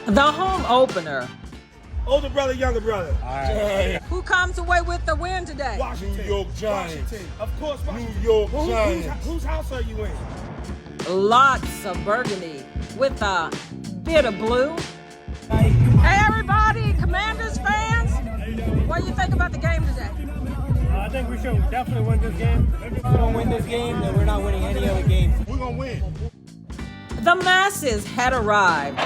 The home opener. Older brother, younger brother. All right. Who comes away with the win today? Washington. New York Giants. Washington. Of course, Washington. New York Giants. Whose house are you in? Lots of burgundy with a bit of blue. Hey everybody, Commanders fans, what do you think about the game today? I think we should definitely win this game. If we don't win this game, then we're not winning any other game. We're going to win. The masses had arrived.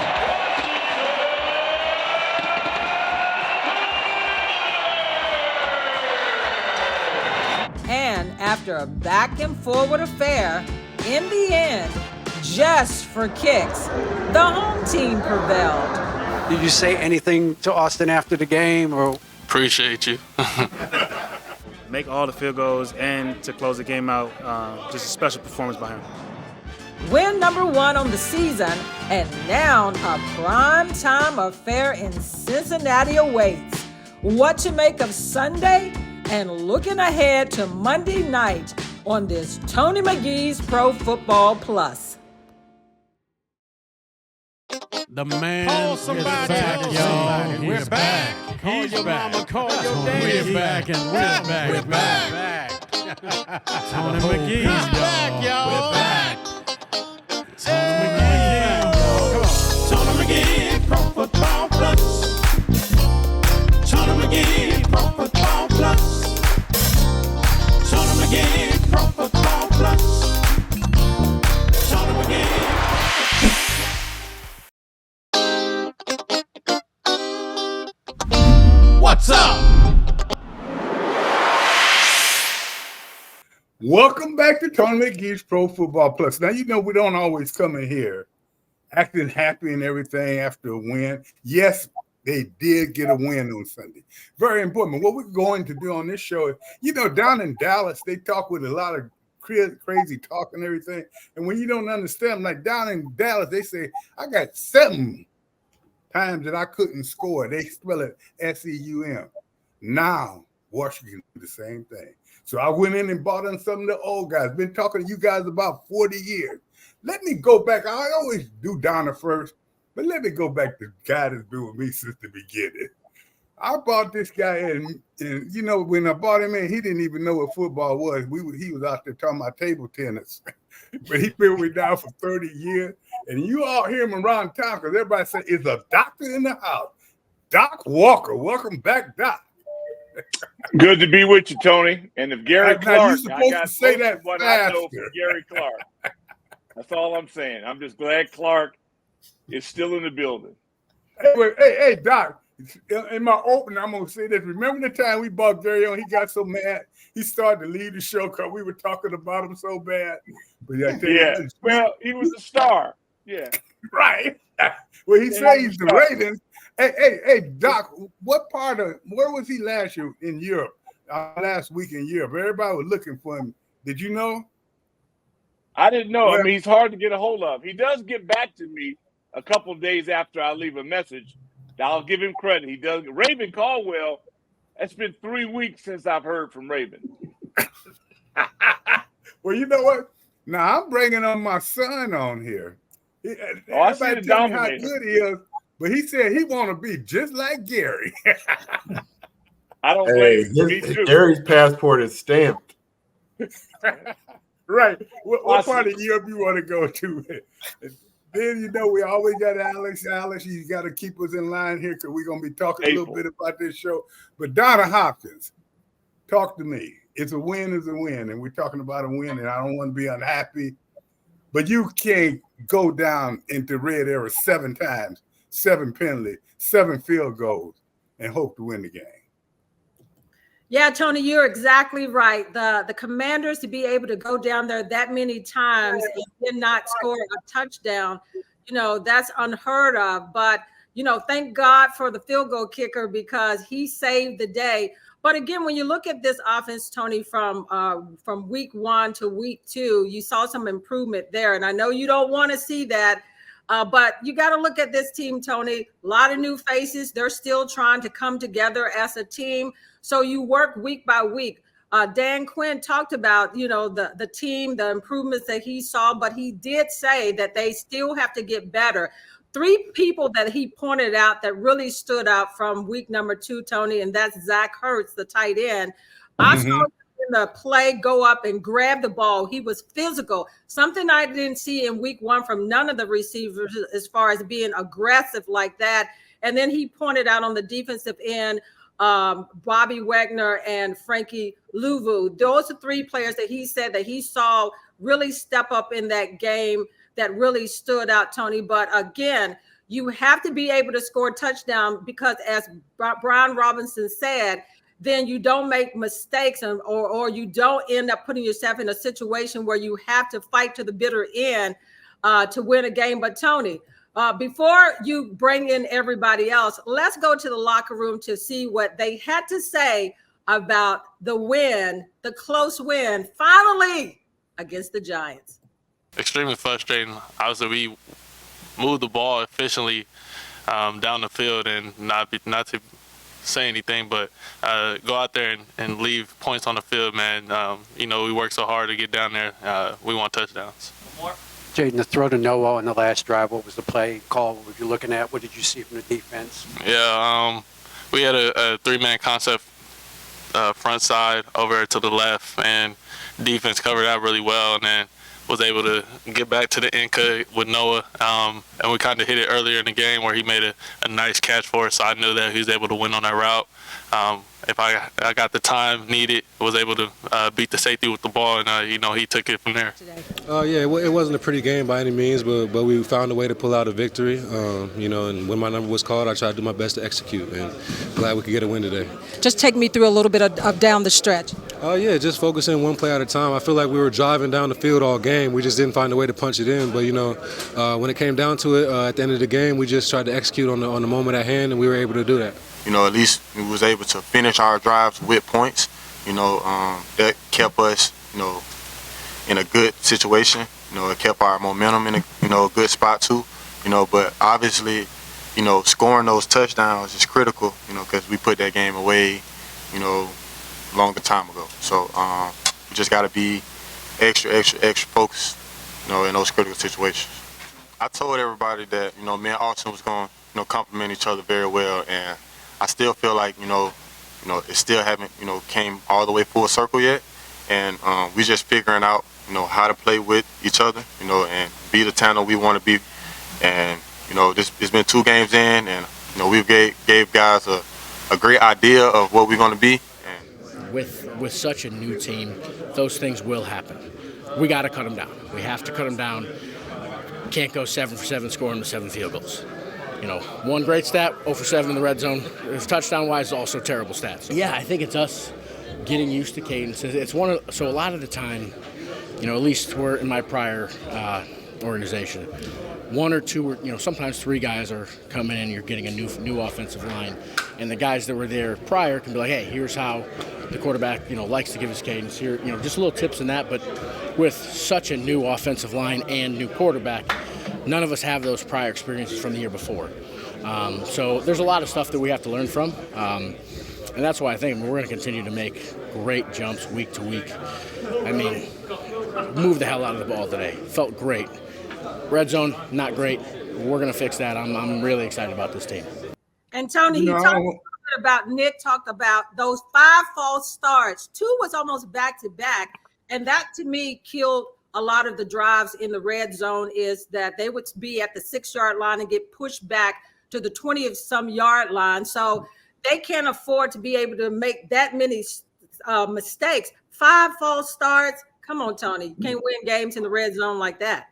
And after a back and forward affair, in the end, just for kicks, the home team prevailed. Did you say anything to Austin after the game? Or appreciate you. Make all the field goals and to close the game out, just a special performance by him. Win number 1 on the season, and now a prime-time affair in Cincinnati awaits. What to make of Sunday? And looking ahead to Monday night on this Tony McGee's Pro Football Plus. The man Call is somebody, back, call y'all. somebody. We're He's back. Call He's your back. mama, call your daddy. We're back and we're back. We're back. Tony McGee, Come back, y'all. We're back. Tony Hey. McGee. Tony McGee, Pro Football Plus. Tony McGee, Pro Football Plus. Tony McGee, Pro Football Plus. Tony McGee. What's up? Welcome back to Tony McGee's Pro Football Plus. Now, you know we don't always come in here acting happy and everything after a win. Yes, they did get a win on Sunday. Very important. But what we're going to do on this show is, you know, down in Dallas, they talk with a lot of crazy talk and everything. And when you don't understand, like down in Dallas, they say, I got 7 times that I couldn't score. They spell it S-E-U-M. Now, Washington do the same thing. So I went in and bought in some of the old guys. Been talking to you guys about 40 years. Let me go back. I always do Donna first, but let me go back to the guy that's been with me since the beginning. I bought this guy in, and you know, when I bought him in, he didn't even know what football was. He was out there talking about table tennis. But he's been with me now for 30 years. And you all hear him around town because everybody say, is a doctor in the house. Doc Walker. Welcome back, Doc. Good to be with you, Tony. And if Gary Clark, I got to say that what I know from Gary Clark. That's all I'm saying. I'm just glad Clark is still in the building. Hey, Doc. In my opening, I'm going to say this. Remember the time we brought Gary on? He got so mad. He started to leave the show because we were talking about him so bad. But yeah. Well, he was a star. Yeah. Right. Well, he said he's the Ravens. Hey, Doc, where was he last year in Europe? Last week in Europe. Everybody was looking for him. Did you know? I didn't know. Well, I mean, he's hard to get a hold of. He does get back to me a couple of days after I leave a message. I'll give him credit. He does. Raven Caldwell, it's been 3 weeks since I've heard from Raven. Well, you know what? Now, I'm bringing on my son on here. I see the tell me how Dominator. good he is, but he said he want to be just like Gary. I don't blame him. Me too. Gary's passport is stamped. Right. What part of Europe you want to go to? Then, you know, we always got Alex. Alex, you got to keep us in line here because we're going to be talking a little bit about this show. But Donna Hopkins, talk to me. It's a win is a win, and we're talking about a win, and I don't want to be unhappy. But you can't go down into red area 7 times, 7 penalties, 7 field goals, and hope to win the game. Yeah, Tony, you're exactly right. The Commanders to be able to go down there that many times and then not score a touchdown, you know, that's unheard of. But, you know, thank God for the field goal kicker because he saved the day. But again, when you look at this offense, Tony, from week 1 to week 2, you saw some improvement there. And I know you don't want to see that, but you got to look at this team, Tony. A lot of new faces. They're still trying to come together as a team. So you work week by week. Dan Quinn talked about, you know, the team, the improvements that he saw, but he did say that they still have to get better. three people that he pointed out that really stood out from week number 2, Tony, and that's Zach Ertz, the tight end. I saw him in the play go up and grab the ball. He was physical, something I didn't see in week 1 from none of the receivers as far as being aggressive like that. And then he pointed out on the defensive end, Bobby Wagner and Frankie Louvu. Those are 3 players that he said that he saw really step up in that game that really stood out, Tony. But again, you have to be able to score a touchdown because, as Brian Robinson said, then you don't make mistakes or you don't end up putting yourself in a situation where you have to fight to the bitter end to win a game. But Tony, before you bring in everybody else, let's go to the locker room to see what they had to say about the win, the close win, finally against the Giants. Extremely frustrating. Obviously, we moved the ball efficiently down the field, and not to say anything, but go out there and leave points on the field, man. We work so hard to get down there. We want touchdowns. Jaden, the throw to Noah on the last drive, what was the play call? What were you looking at? What did you see from the defense? Yeah, we had a 3-man concept front side over to the left, and defense covered that really well, and then was able to get back to the end cut with Noah, and we kind of hit it earlier in the game where he made a nice catch for us, so I knew that he was able to win on that route. If I got the time needed, was able to beat the safety with the ball, and he took it from there. Yeah, it wasn't a pretty game by any means, but we found a way to pull out a victory. And when my number was called, I tried to do my best to execute, and glad we could get a win today. Just take me through a little bit of down the stretch. Yeah, just focusing one play at a time. I feel like we were driving down the field all game. We just didn't find a way to punch it in. But, when it came down to it, at the end of the game, we just tried to execute on the moment at hand, and we were able to do that. At least we was able to finish our drives with points. That kept us, in a good situation. It kept our momentum in a good spot too. But obviously, scoring those touchdowns is critical. Because we put that game away, longer time ago. So we just got to be extra focused, in those critical situations. I told everybody that, me and Austin was going to, complement each other very well, and I still feel like, it still haven't, came all the way full circle yet, and we just figuring out, how to play with each other, and be the talent we want to be, and it's been 2 games in, and we gave guys a great idea of what we're going to be. With such a new team, those things will happen. We got to cut them down. We have to cut them down. Can't go 7 for 7 scoring with 7 field goals. One great stat, 0 for 7 in the red zone. Touchdown-wise, also terrible stats. Yeah, I think it's us getting used to cadence. So a lot of the time, at least we're in my prior organization, 1 or 2, or sometimes 3 guys are coming in. You're getting a new offensive line, and the guys that were there prior can be like, hey, here's how the quarterback likes to give his cadence. Here, just little tips in that. But with such a new offensive line and new quarterback, none of us have those prior experiences from the year before. So there's a lot of stuff that we have to learn from, and that's why I think we're going to continue to make great jumps week to week. I mean, moved the hell out of the ball today. Felt great. Red zone, not great. We're going to fix that. I'm really excited about this team. And Tony, he talked about Nick talked about those 5 false starts. 2 was almost back to back, and that to me killed a lot of the drives in the red zone. Is that they would be at the 6-yard line and get pushed back to the 20-some yard line. So they can't afford to be able to make that many mistakes. 5 false starts. Come on, Tony. You can't win games in the red zone like that.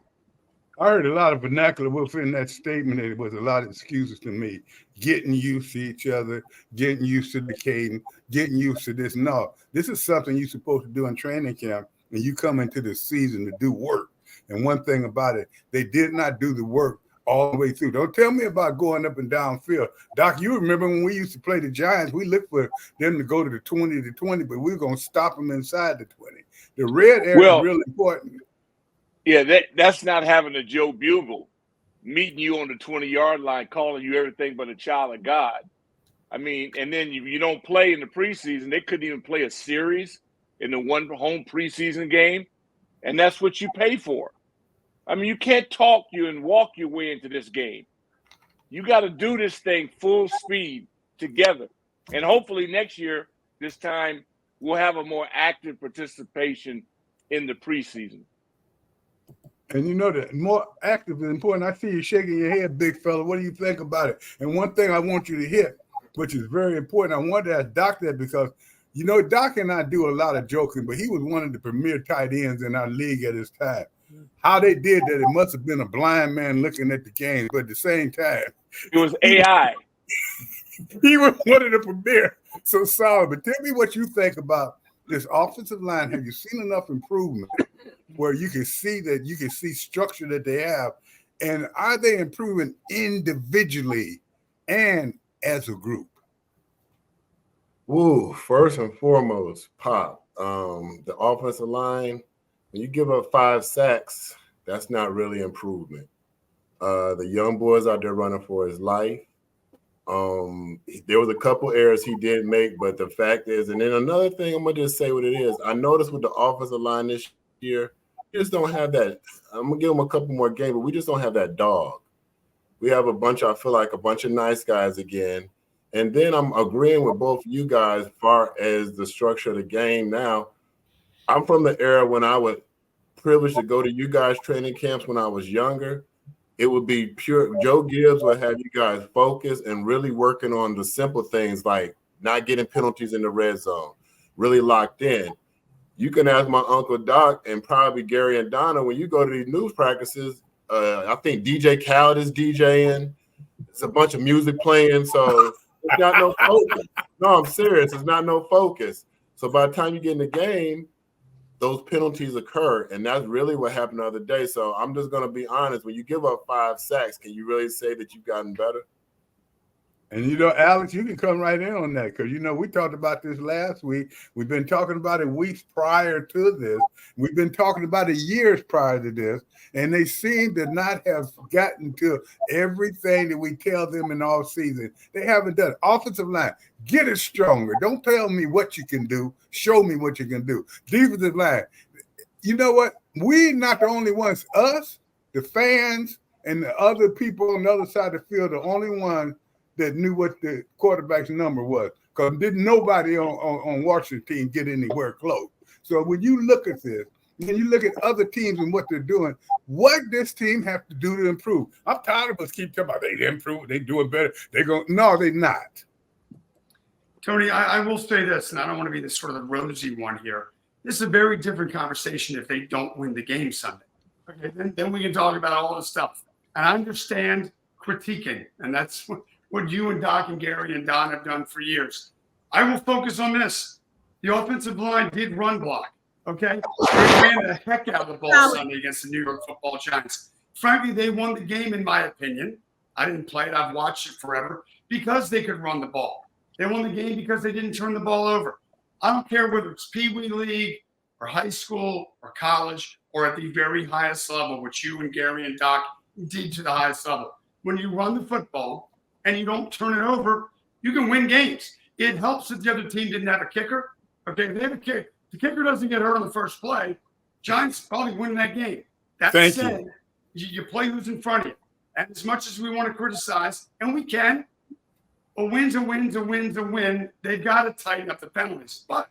I heard a lot of vernacular within that statement. It was a lot of excuses to me. Getting used to each other, getting used to the cadence, getting used to this. No, this is something you're supposed to do in training camp, and you come into the season to do work. And one thing about it, they did not do the work all the way through. Don't tell me about going up and down field. Doc, you remember when we used to play the Giants, we looked for them to go to the 20 to 20, but we were going to stop them inside the 20. The red area is really important. Yeah, that's not having a Joe Bugle meeting you on the 20-yard line, calling you everything but a child of God. I mean, and then you don't play in the preseason. They couldn't even play a series in the one home preseason game, and that's what you pay for. I mean, you can't talk you and walk your way into this game. You got to do this thing full speed together. And hopefully next year, this time, we'll have a more active participation in the preseason. And you know that more active is important. I see you shaking your head, big fella. What do you think about it? And one thing I want you to hit, which is very important, I wanted to ask Doc that because, you know, Doc and I do a lot of joking, but he was one of the premier tight ends in our league at his time. How they did that, it must have been a blind man looking at the game, but at the same time, it was AI. He was one of the premier, so solid. But tell me what you think about this offensive line. Have you seen enough improvement where you can see structure that they have? And are they improving individually and as a group? Ooh, first and foremost, Pop. The offensive line, when you give up 5 sacks, that's not really improvement. The young boys out there running for his life. There was a couple errors he did make, but the fact is, and then another thing, I'm going to just say what it is. I noticed with the offensive line this year, we just don't have that. I'm going to give them a couple more games, but we just don't have that dog. We have I feel like a bunch of nice guys again. And then I'm agreeing with both you guys as far as the structure of the game now. I'm from the era when I was privileged to go to you guys' training camps when I was younger. It would be pure. Joe Gibbs would have you guys focus and really working on the simple things like not getting penalties in the red zone, really locked in. You can ask my Uncle Doc and probably Gary and Donna when you go to these news practices. I think DJ Khaled is DJing. It's a bunch of music playing, so it's not no focus. No, I'm serious. It's not no focus. So by the time you get in the game, those penalties occur, and that's really what happened the other day. So I'm just going to be honest. When you give up 5 sacks, can you really say that you've gotten better? And, you know, Alex, you can come right in on that because, you know, we talked about this last week. We've been talking about it weeks prior to this. We've been talking about it years prior to this, and they seem to not have gotten to everything that we tell them in all season. They haven't done it. Offensive line, get it stronger. Don't tell me what you can do. Show me what you can do. Defensive line, you know what? We're not the only ones. Us, the fans, and the other people on the other side of the field, the only ones that knew what the quarterback's number was, because didn't nobody on Washington team get anywhere close. So when you look at this, and you look at other teams and what they're doing, what this team have to do to improve? I'm tired of us keep talking about they improve, they doing better. No, they're not. Tony, I will say this, and I don't want to be the sort of the rosy one here. This is a very different conversation if they don't win the game Sunday. Okay, then we can talk about all this stuff. And I understand critiquing, and that's what you and Doc and Gary and Don have done for years. I will focus on this. The offensive line did run block, okay? They ran the heck out of the ball Sunday against the New York Football Giants. Frankly, they won the game, in my opinion. I didn't play it. I've watched it forever because they could run the ball. They won the game because they didn't turn the ball over. I don't care whether it's Pee Wee League or high school or college or at the very highest level, which you and Gary and Doc did to the highest level. When you run the football and you don't turn it over, you can win games. It helps that the other team didn't have a kicker. Okay, if they have a kicker, the kicker doesn't get hurt on the first play, Giants probably win that game. That said, you play who's in front of you. And as much as we want to criticize, and we can, a win's a win's a win's a win, they've got to tighten up the penalties. But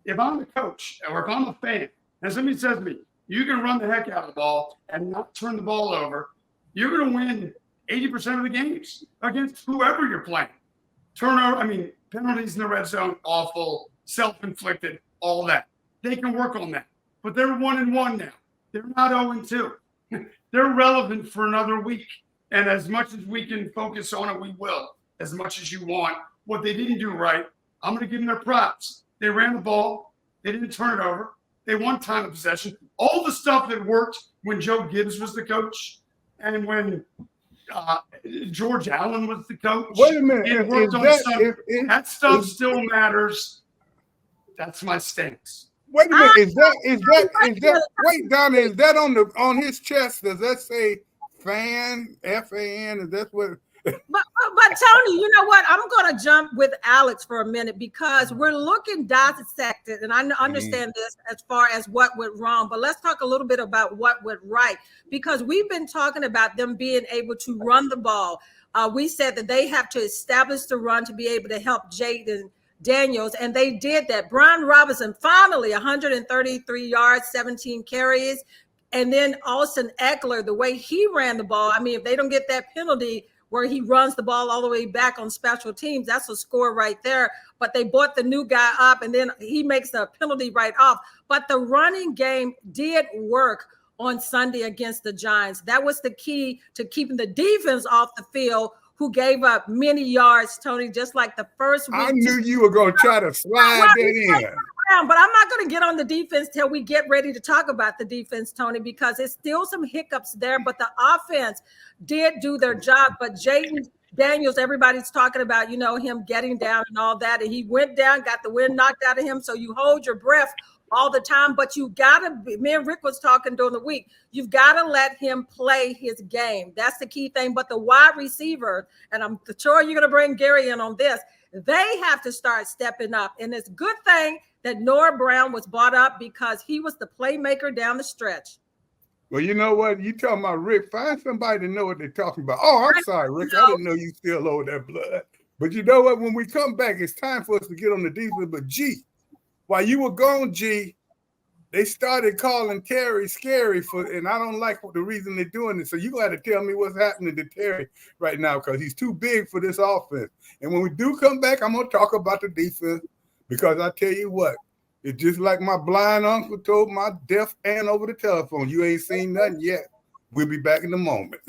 if I'm the coach or if I'm a fan and somebody says to me, you can run the heck out of the ball and not turn the ball over, you're going to win 80% of the games against whoever you're playing. Turnover, penalties in the red zone, awful, self-inflicted, all that. They can work on that. But they're 1-1 now. They're not 0-2. They're relevant for another week. And as much as we can focus on it, we will. As much as you want. What they didn't do right, I'm going to give them their props. They ran the ball. They didn't turn it over. They won time of possession. All the stuff that worked when Joe Gibbs was the coach and when George Allen was the coach. Wait a minute. It worked on that stuff still matters. That's my stance. Wait a minute. Is that wait, Donna, is that on his chest? Does that say fan, F-A-N? Is that what? But Tony, you know what? I'm going to jump with Alex for a minute because we're looking dissected, and I understand this as far as what went wrong, but let's talk a little bit about what went right, because we've been talking about them being able to run the ball. We said that they have to establish the run to be able to help Jaden Daniels, and they did that. Brian Robinson, finally 133 yards, 17 carries. And then Austin Eckler, the way he ran the ball, I mean, if they don't get that penalty where he runs the ball all the way back on special teams, that's a score right there. But they brought the new guy up, and then he makes a penalty right off. But the running game did work on Sunday against the Giants. That was the key to keeping the defense off the field, who gave up many yards, Tony, just like the first week. I knew you were going to try to slide that in. But I'm not going to get on the defense till we get ready to talk about the defense, Tony, because it's still some hiccups there. But the offense did do their job. But Jaden Daniels, everybody's talking about, you know, him getting down and all that. And he went down, got the wind knocked out of him. So you hold your breath all the time. But you got to, me and Rick was talking during the week, you've got to let him play his game. That's the key thing. But the wide receiver, and I'm sure you're going to bring Gary in on this, they have to start stepping up. And it's a good thing that Noah Brown was brought up because he was the playmaker down the stretch. Well, you know what? You talking about Rick. Find somebody to know what they're talking about. Oh, I'm sorry, Rick. I didn't know you still owe that blood. But you know what? When we come back, it's time for us to get on the defense. But, G, while you were gone, G, they started calling Terry scary and I don't like the reason they're doing it. So you got to tell me what's happening to Terry right now because he's too big for this offense. And when we do come back, I'm going to talk about the defense because I tell you what, it's just like my blind uncle told my deaf aunt over the telephone, you ain't seen nothing yet. We'll be back in a moment.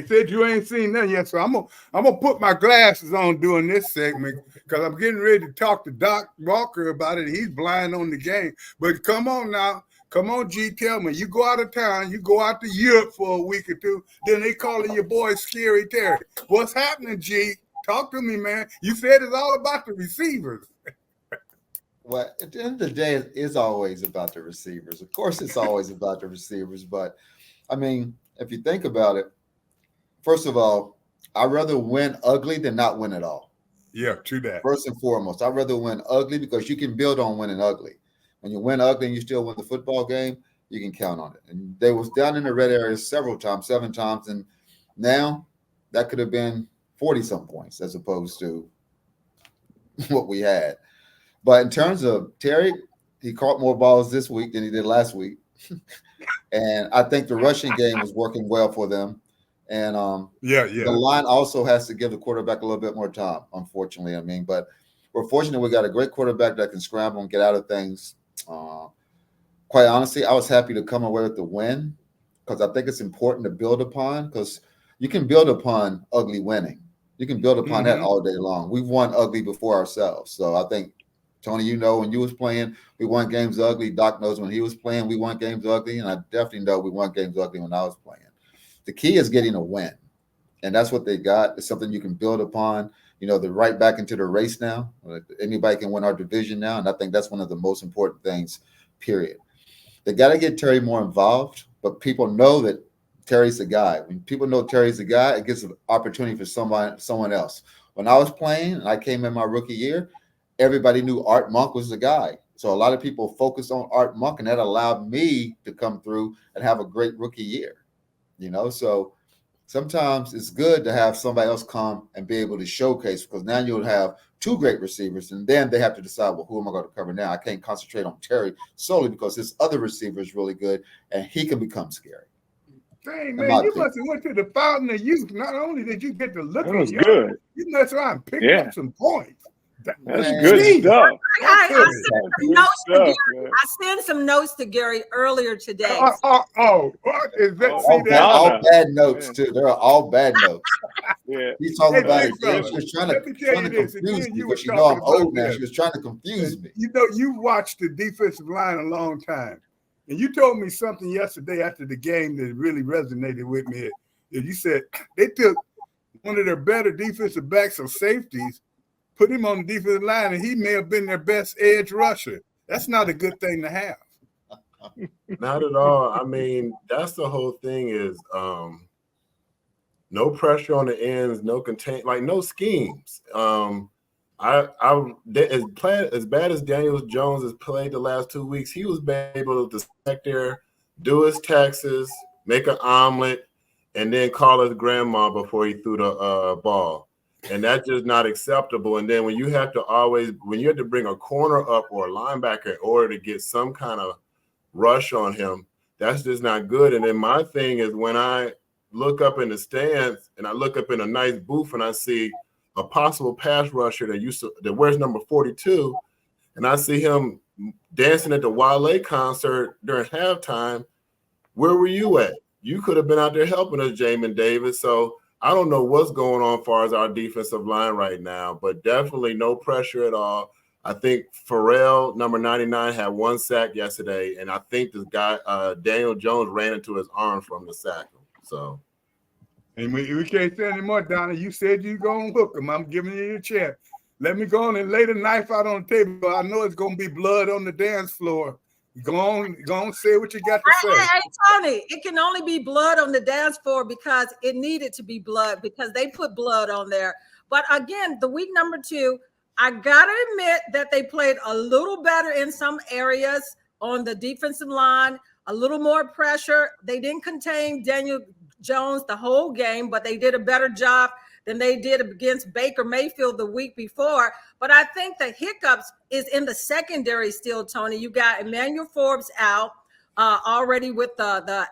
Said you ain't seen nothing yet, so I'm gonna put my glasses on during this segment because I'm getting ready to talk to Doc Walker about it. He's blind on the game, but come on now, come on, G, tell me. You go out of town, you go out to Europe for a week or two, then they calling your boy Scary Terry. What's happening, G? Talk to me, man. You said it's all about the receivers. Well, at the end of the day, it's always about the receivers. Of course, it's always about the receivers, but I mean, if you think about it. First of all, I'd rather win ugly than not win at all. Yeah, true that. First and foremost, I'd rather win ugly because you can build on winning ugly. When you win ugly and you still win the football game, you can count on it. And they was down in the red area several times, 7 times, and now that could have been 40-some points as opposed to what we had. But in terms of Terry, he caught more balls this week than he did last week. And I think the rushing game was working well for them. And the line also has to give the quarterback a little bit more time, unfortunately. I mean, but we're fortunate we got a great quarterback that can scramble and get out of things. Quite honestly, I was happy to come away with the win because I think it's important to build upon because you can build upon ugly winning. You can build upon that all day long. We've won ugly before ourselves. So I think, Tony, you know, when you was playing, we won games ugly. Doc knows when he was playing, we won games ugly. And I definitely know we won games ugly when I was playing. The key is getting a win, and that's what they got. It's something you can build upon. You know, they're right back into the race now. Anybody can win our division now, and I think that's one of the most important things, period. They got to get Terry more involved, but people know that Terry's the guy. When people know Terry's the guy, it gives an opportunity for someone else. When I was playing and I came in my rookie year, everybody knew Art Monk was the guy. So a lot of people focused on Art Monk, and that allowed me to come through and have a great rookie year. You know, so sometimes it's good to have somebody else come and be able to showcase because now you'll have 2 great receivers and then they have to decide, well, who am I going to cover now? I can't concentrate on Terry solely because this other receiver is really good and he can become scary. Dang, in man, my you opinion. must have went to the fountain of youth. Not only did you get to look That at was y'all, good. you messed around and picked Yeah. up some points. That's Man. good Gee, stuff. I okay. sent some Good notes to stuff, Gary. man. I sent some notes to Gary earlier today. What is that? Oh, See All that? all Donna. bad notes Man. too. They're all bad notes. Yeah. He's talking Hey, about big it. fella, She was trying let me tell you to this. And confuse then me you were because she know talking I'm about old now. this. She was trying to confuse And me. you know, you watched the defensive line a long time. And you told me something yesterday after the game that really resonated with me. You said they took one of their better defensive backs or safeties, put him on the defensive line, and he may have been their best edge rusher. That's not a good thing to have. Not at all. I mean, that's the whole thing is no pressure on the ends, no contain, like no schemes. As bad as Daniel Jones has played the last 2 weeks, he was able to sit there, do his taxes, make an omelet, and then call his grandma before he threw the ball. And that's just not acceptable. And then when you have to bring a corner up or a linebacker in order to get some kind of rush on him, that's just not good. And then my thing is when I look up in the stands and I look up in a nice booth and I see a possible pass rusher that wears number 42, and I see him dancing at the Wale concert during halftime, where were you at? You could have been out there helping us, Jamin Davis. So I don't know what's going on as far as our defensive line right now, but definitely no pressure at all. I think Pharrell, number 99, had 1 sack yesterday, and I think this guy, Daniel Jones, ran into his arm from the sack. So, and we can't say anymore, Donna. You said you're going to hook him. I'm giving you a chance. Let me go on and lay the knife out on the table. I know it's going to be blood on the dance floor. Go on, say what you got to say. Hey, Tony, it can only be blood on the dance floor because it needed to be blood because they put blood on there. But again, the week number 2, I got to admit that they played a little better in some areas on the defensive line, a little more pressure. They didn't contain Daniel Jones the whole game, but they did a better job than they did against Baker Mayfield the week before. But I think the hiccups is in the secondary still, Tony. You got Emmanuel Forbes out already with a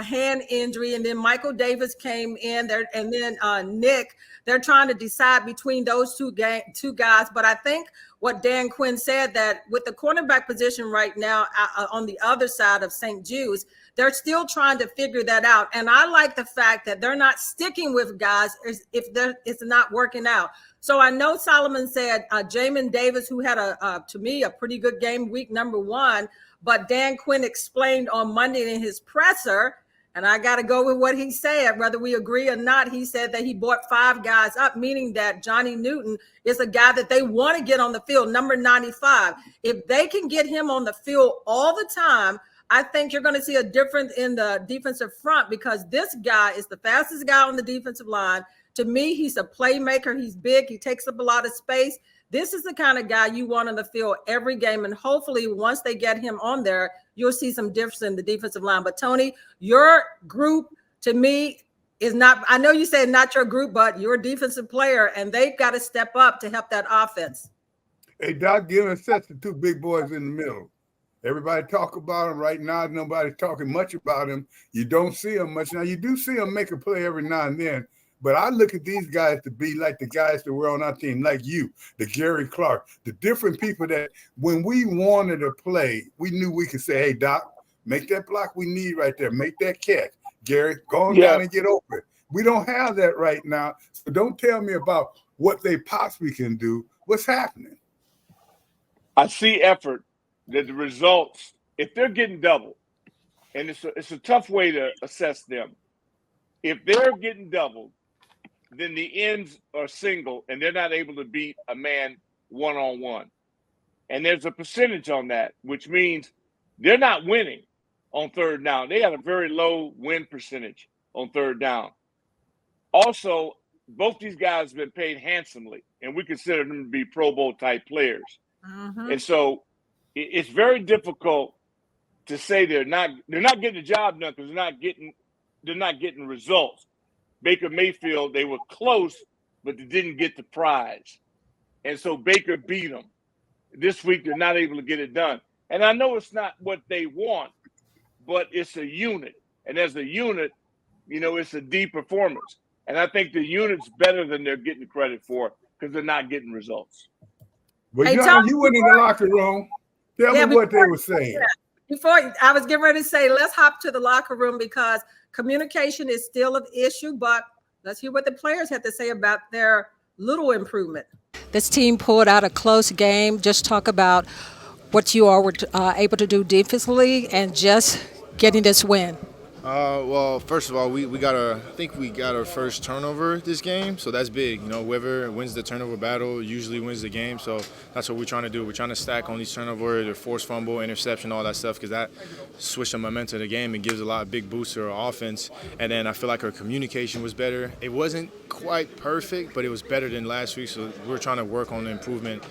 hand injury, and then Michael Davis came in there, and then Nick. They're trying to decide between those two guys. But I think what Dan Quinn said, that with the cornerback position right now on the other side of St. Jude's, they're still trying to figure that out. And I like the fact that they're not sticking with guys if it's not working out. So I know Solomon said Jamin Davis, who had to me, a pretty good game week number 1, but Dan Quinn explained on Monday in his presser, and I got to go with what he said, whether we agree or not. He said that he brought 5 guys up, meaning that Johnny Newton is a guy that they want to get on the field, number 95. If they can get him on the field all the time, I think you're going to see a difference in the defensive front, because this guy is the fastest guy on the defensive line. To me, he's a playmaker. He's big. He takes up a lot of space. This is the kind of guy you want on the field every game. And hopefully once they get him on there, you'll see some difference in the defensive line. But Tony, your group to me is not, I know you say not your group, but you're a defensive player, and they've got to step up to help that offense. Hey, Doc, Givens sets the 2 big boys in the middle. Everybody talk about him right now. Nobody's talking much about him. You don't see him much. Now, you do see him make a play every now and then. But I look at these guys to be like the guys that were on our team, like you, the Gary Clark, the different people that when we wanted to play, we knew we could say, hey, Doc, make that block we need right there. Make that catch. Gary, go on down and get open. We don't have that right now. So don't tell me about what they possibly can do. What's happening? I see effort, that the results, if they're getting doubled, and it's a tough way to assess them. If they're getting doubled, then the ends are single and they're not able to beat a man one-on-one. And there's a percentage on that, which means they're not winning on third down. They have a very low win percentage on third down. Also, both these guys have been paid handsomely, and we consider them to be Pro Bowl type players. Mm-hmm. And so it's very difficult to say they're not getting the job done because they're not getting results. Baker Mayfield, they were close, but they didn't get the prize. And so Baker beat them. This week, they're not able to get it done. And I know it's not what they want, but it's a unit. And as a unit, You know, it's a D performance. And I think the unit's better than they're getting credit for because they're not getting results. Well, Hey, you went in the locker room. Tell me what they were saying. Before I was getting ready to say, let's hop to the locker room because communication is still an issue, but let's hear what the players had to say about their little improvement. This team pulled out a close game. Just talk about what you all were able to do defensively and just getting this win. Well, first of all, I think we got our first turnover this game, so that's big. You know, whoever wins the turnover battle usually wins the game, so that's what we're trying to do. We're trying to stack on these turnovers, the forced fumble, interception, all that stuff, because that switched the momentum of the game and gives a lot of big boosts to our offense. And then I feel like our communication was better. It wasn't quite perfect, but it was better than last week, so we're trying to work on the improvement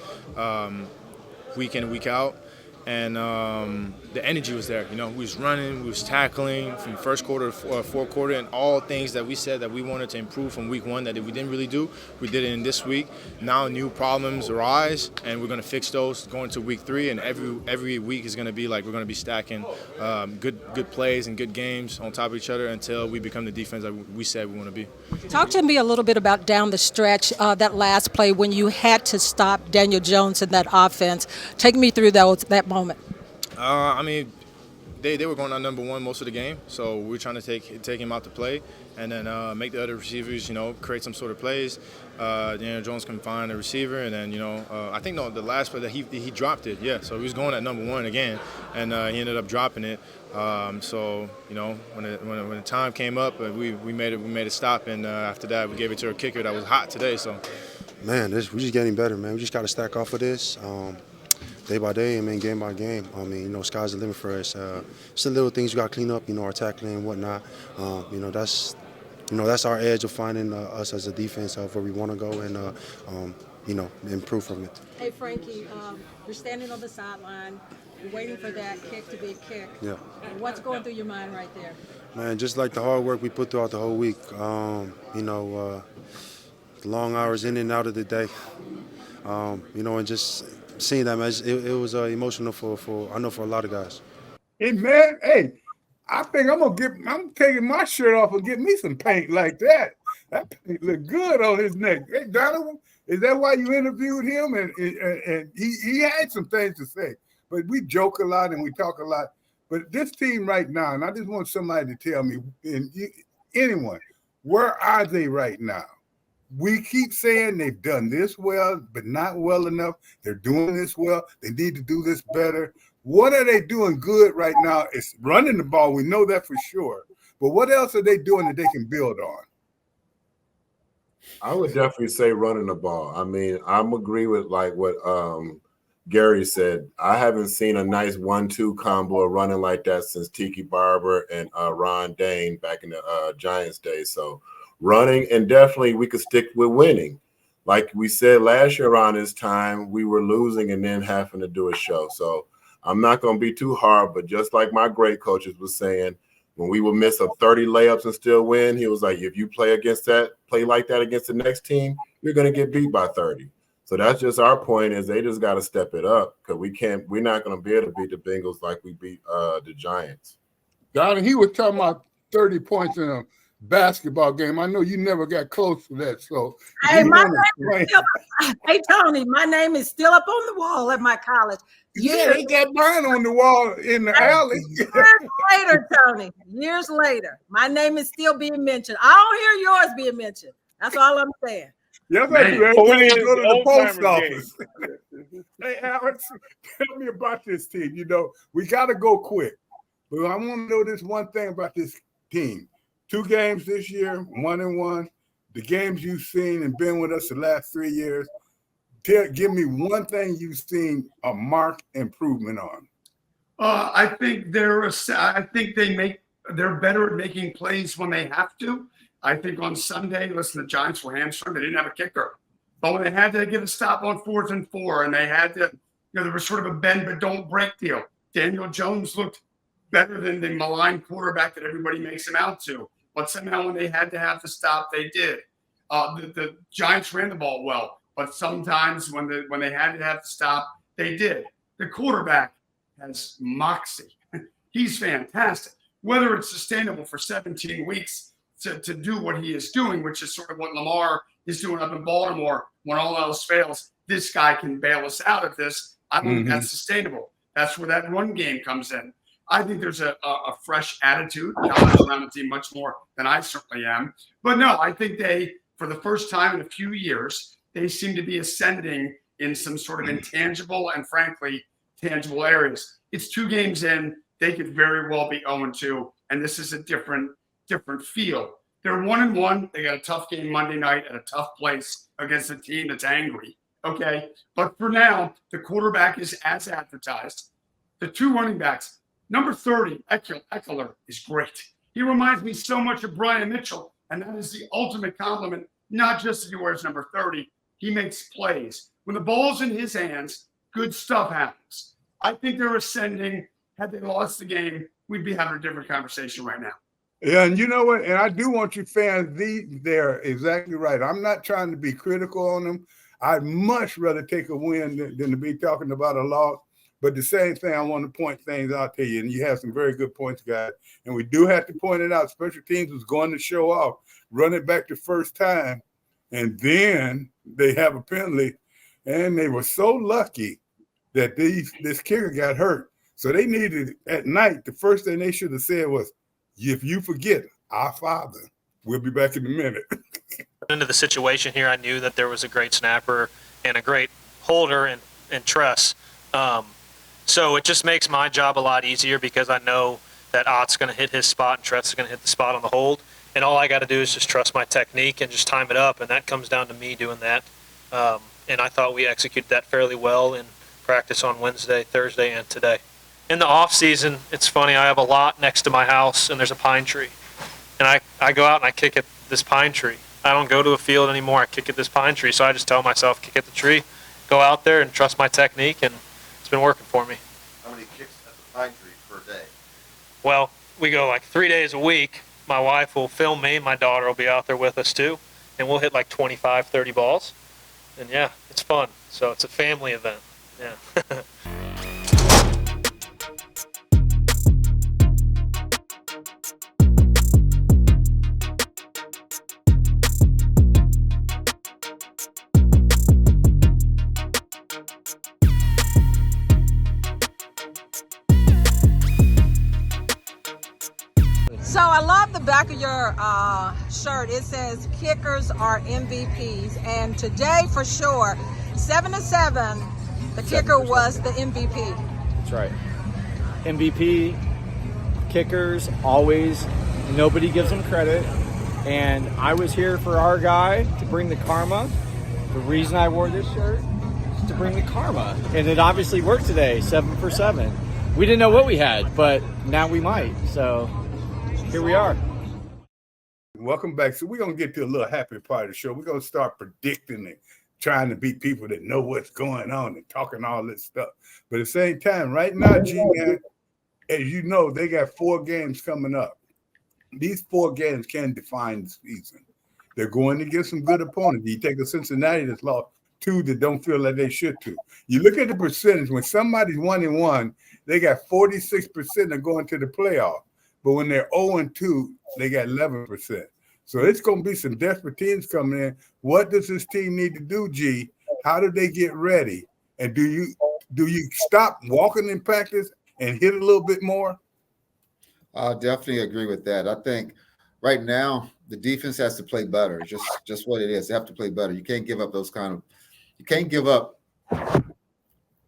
week in and week out. And the energy was there. You know, we was running, we was tackling from first quarter to fourth quarter, and all things that we said that we wanted to improve from week one that we didn't really do, we did it in this week. Now new problems arise, and we're going to fix those going to week 3. And every week is going to be like we're going to be stacking good plays and good games on top of each other until we become the defense that we said we want to be. Talk to me a little bit about down the stretch, that last play when you had to stop Daniel Jones in that offense. Take me through that moment. I mean, they were going on number 1 most of the game, so we're trying to take him out to play and then make the other receivers, you know, create some sort of plays. Daniel Jones can find a receiver, and then, you know, I think the last play that he dropped it, yeah. So he was going at number 1 again, and he ended up dropping it. So, you know, when the time came up, we made a stop, and after that we gave it to a kicker that was hot today. So, man, we're just getting better, man. We just got to stack off of this. Day by day, I mean, game by game. I mean, you know, sky's the limit for us. It's the little things we got to clean up, you know, our tackling and whatnot. You know, that's our edge of finding us as a defense of where we want to go and, you know, improve from it. Hey, Frankie, you're standing on the sideline. You're waiting for that kick to be a kick. Yeah. What's going through your mind right there? Man, just like the hard work we put throughout the whole week. You know, the long hours in and out of the day. You know, and just seeing that, man, it was emotional for I know for a lot of guys. Hey, man, I think I'm taking my shirt off and get me some paint like that. That paint look good on his neck. Hey, Donna, is that why you interviewed him? And he had some things to say, but we joke a lot and we talk a lot. But this team right now, and I just want somebody to tell me, anyone, where are they right now? We keep saying they've done this well, but not well enough. They're doing this well. They need to do this better. What are they doing good right now? It's running the ball. We know that for sure. But what else are they doing that they can build on? I would definitely say running the ball. I mean, I'm agree with like what Gary said. I haven't seen a nice 1-2 combo running like that since Tiki Barber and Ron Dane back in the Giants days. So running, and definitely we could stick with winning. Like we said last year around this time, we were losing and then having to do a show. So I'm not going to be too hard, but just like my great coaches was saying, when we would miss 30 layups and still win, he was like, if you play like that against the next team, you're going to get beat by 30. So that's just our point, is they just got to step it up, because we're not going to be able to beat the Bengals like we beat the Giants. Donna, he was talking about 30 points in a basketball game. I know you never got close to that. So hey, Tony, my name is still up on the wall at my college. Yeah, they got mine on the wall in the alley. Years later, Tony. Years later, my name is still being mentioned. I don't hear yours being mentioned. That's all I'm saying. Yes, I do. Go to the post office. Hey, Alex, tell me about this team. You know, we got to go quick. But I want to know this one thing about this team. 2 games this year, 1-1. The games you've seen and been with us the last 3 years, give me one thing you've seen a marked improvement on. I think they're better at making plays when they have to. I think on Sunday, listen, the Giants were hamstrung. They didn't have a kicker. But when they had to get a stop on 4th and 4, and they had to, you know, there was sort of a bend but don't break deal. Daniel Jones looked better than the maligned quarterback that everybody makes him out to. But somehow when they had to have the stop, they did. The Giants ran the ball well, but sometimes when they had to have the stop, they did. The quarterback has moxie. He's fantastic. Whether it's sustainable for 17 weeks, to do what he is doing, which is sort of what Lamar is doing up in Baltimore. When all else fails, this guy can bail us out of this. I don't think that's sustainable. That's where that run game comes in. I think there's a fresh attitude. Donna's around the team much more than I certainly am. But no, I think they, for the first time in a few years, they seem to be ascending in some sort of intangible and frankly tangible areas. It's 2 games in. They could very well be 0-2, and this is a different feel. They're 1-1. They got a tough game Monday night at a tough place against a team that's angry. Okay, but for now, the quarterback is as advertised. The 2 running backs, number 30, Eckler, is great. He reminds me so much of Brian Mitchell, and that is the ultimate compliment. Not just that he wears number 30, he makes plays. When the ball's in his hands, good stuff happens. I think they're ascending. Had they lost the game, we'd be having a different conversation right now. Yeah, and you know what? And I do want you fans, they're exactly right. I'm not trying to be critical on them. I'd much rather take a win than to be talking about a loss. But the same thing, I want to point things out to you, and you have some very good points, guys. And we do have to point it out. Special teams was going to show off, run it back the first time, and then they have a penalty. And they were so lucky that this kicker got hurt. So they needed, at night, the first thing they should have said was, if you forget our Father, we'll be back in a minute. Into the situation here, I knew that there was a great snapper and a great holder and Tress. So it just makes my job a lot easier because I know that Ott's going to hit his spot and Tress is going to hit the spot on the hold. And all I got to do is just trust my technique and just time it up, and that comes down to me doing that. And I thought we executed that fairly well in practice on Wednesday, Thursday, and today. In the off season, it's funny, I have a lot next to my house and there's a pine tree. And I go out and I kick at this pine tree. I don't go to a field anymore, I kick at this pine tree. So I just tell myself, kick at the tree, go out there and trust my technique, and it's been working for me. How many kicks at the pine tree per day? Well, we go like 3 days a week. My wife will film me, my daughter will be out there with us too, and we'll hit like 25, 30 balls. And yeah, it's fun. So it's a family event. Yeah. So I love the back of your shirt. It says kickers are MVPs, and today for sure, 7-7, the kicker was the MVP. That's right. MVP, kickers, always, nobody gives them credit. And I was here for our guy to bring the karma. The reason I wore this shirt is to bring the karma. And it obviously worked today, 7 for 7. We didn't know what we had, but now we might. So here we are. Welcome back. So we're going to get to a little happy part of the show. We're going to start predicting and trying to beat people that know what's going on and talking all this stuff. But at the same time, right now, G-Man, as you know, they got 4 games coming up. These 4 games can define the season. They're going to get some good opponents. You take a Cincinnati that's lost 2 that don't feel like they should to. You look at the percentage. When somebody's 1-1, they got 46% of going to the playoff. But when they're 0-2, they got 11%. So it's going to be some desperate teams coming in. What does this team need to do, G? How do they get ready? And do you stop walking in practice and hit a little bit more? I definitely agree with that. I think right now the defense has to play better. Just what it is. They have to play better. You can't give up you can't give up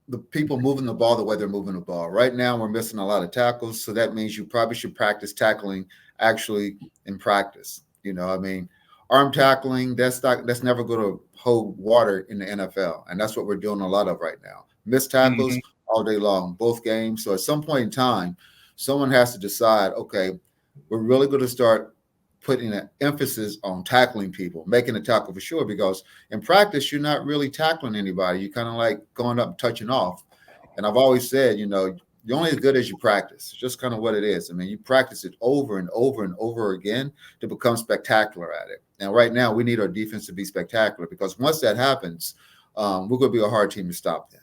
the people moving the ball the way they're moving the ball. Right now, we're missing a lot of tackles, so that means you probably should practice tackling actually in practice. You know, I mean, arm tackling, that's never going to hold water in the NFL, and that's what we're doing a lot of right now. Missed tackles all day long, both games. So at some point in time, someone has to decide, okay, we're really going to start putting an emphasis on tackling people, making a tackle for sure, because in practice, you're not really tackling anybody. You're kind of like going up and touching off. And I've always said, you know, you're only as good as you practice. It's just kind of what it is. I mean, you practice it over and over and over again to become spectacular at it. And right now, we need our defense to be spectacular, because once that happens, we're going to be a hard team to stop then.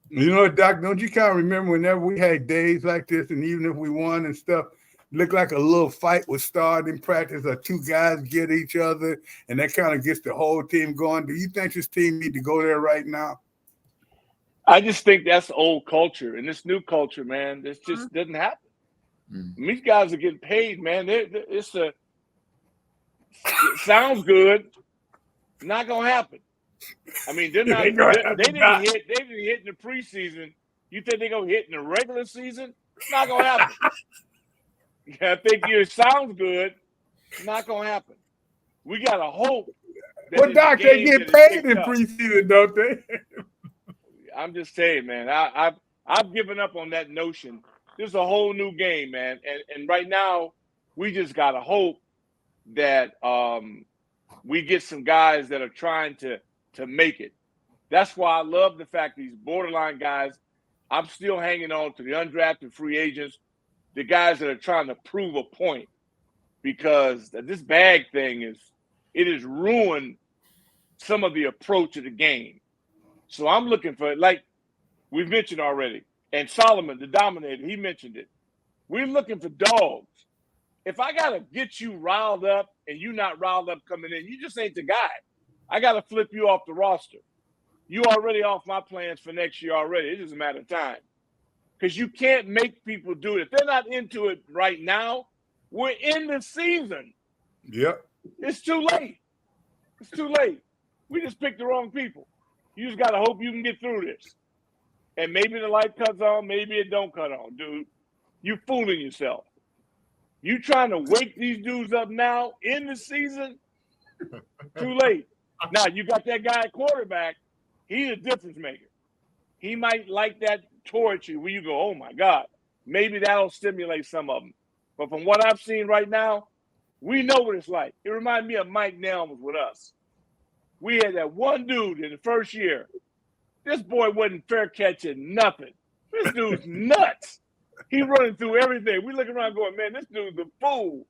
You know, Doc, don't you kind of remember whenever we had days like this, and even if we won and stuff, looked like a little fight was started in practice, or two guys get each other, and that kind of gets the whole team going. Do you think this team need to go there right now? I just think that's old culture, and this new culture, man, this just doesn't happen. These guys are getting paid, man. It sounds good, not gonna happen. I mean, they're not. They didn't hit in the preseason. You think they're gonna hit in the regular season? It's not gonna happen. I think it sounds good, not gonna happen. We gotta hope. Well, Doc, they get paid in preseason, don't they? I'm just saying, man. I've given up on that notion. This is a whole new game, man. And right now, we just gotta hope that we get some guys that are trying to make it. That's why I love the fact these borderline guys. I'm still hanging on to the undrafted free agents, the guys that are trying to prove a point, because this bag thing has ruined some of the approach of the game. So I'm looking for, like we've mentioned already, and Solomon, the Dominator, he mentioned it. We're looking for dogs. If I got to get you riled up and you not riled up coming in, you just ain't the guy. I got to flip you off the roster. You already off my plans for next year already. It's just a matter of time. Because you can't make people do it. If they're not into it right now, we're in the season. Yep. It's too late. It's too late. We just picked the wrong people. You just got to hope you can get through this. And maybe the light cuts on, maybe it don't cut on, dude. You fooling yourself. You trying to wake these dudes up now in the season? Too late. Now, you got that guy at quarterback. He's a difference maker. He might like that torch where you go, oh, my God. Maybe that'll stimulate some of them. But from what I've seen right now, we know what it's like. It reminds me of Mike Nelms with us. We had that one dude in the first year. This boy wasn't fair catching nothing. This dude's nuts. He running through everything. We look around going, man, this dude's a fool.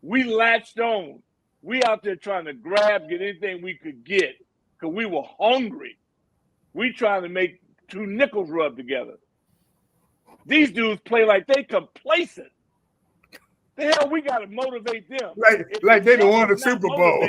We latched on. We out there trying to get anything we could get because we were hungry. We trying to make two nickels rub together. These dudes play like they complacent. The hell, we got to motivate them. Like they don't want the Super Bowl.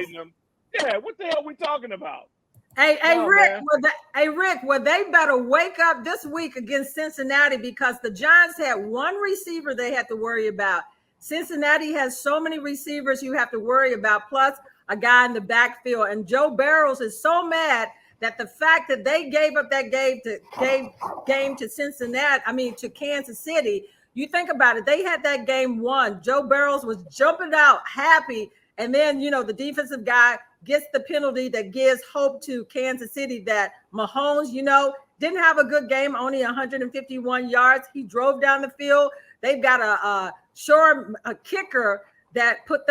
Yeah, what the hell are we talking about? Hey, Rick, well, they better wake up this week against Cincinnati because the Giants had one receiver they had to worry about. Cincinnati has so many receivers you have to worry about, plus a guy in the backfield. And Joe Barrows is so mad that the fact that they gave up that game to Cincinnati, to Kansas City, you think about it, they had that game won. Joe Barrows was jumping out happy. And then, the defensive guy gets the penalty that gives hope to Kansas City that Mahomes, didn't have a good game, only 151 yards. He drove down the field. They've got a kicker that put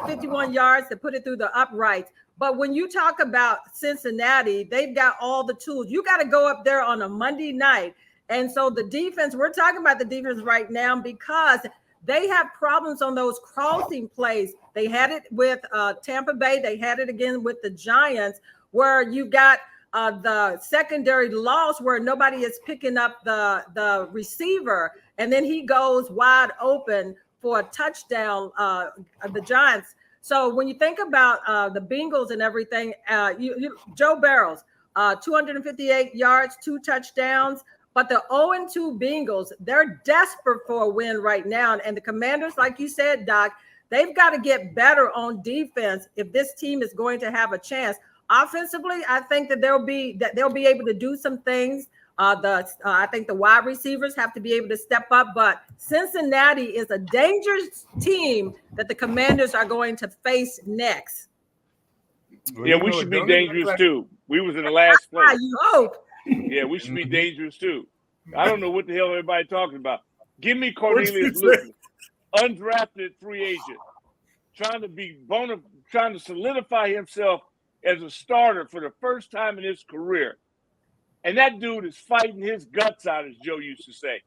51 yards to put it through the uprights. But when you talk about Cincinnati, they've got all the tools. You got to go up there on a Monday night. And so the defense, we're talking about the defense right now because they have problems on those crossing plays. They had it with Tampa Bay. They had it again with the Giants, where you got the secondary loss where nobody is picking up the receiver. And then he goes wide open for a touchdown, the Giants. So when you think about the Bengals and everything, Joe Barrows, 258 yards, 2 touchdowns. But the 0-2 Bengals, they're desperate for a win right now. And the Commanders, like you said, Doc, they've got to get better on defense if this team is going to have a chance. Offensively, I think that they'll be able to do some things. I think the wide receivers have to be able to step up. But Cincinnati is a dangerous team that the Commanders are going to face next. Yeah, we should be dangerous too. We was in the last place. You hope. Yeah, we should be dangerous too. I don't know what the hell everybody talking about. Give me Cornelius Lucas, undrafted free agent, trying to solidify himself as a starter for the first time in his career. And that dude is fighting his guts out, as Joe used to say.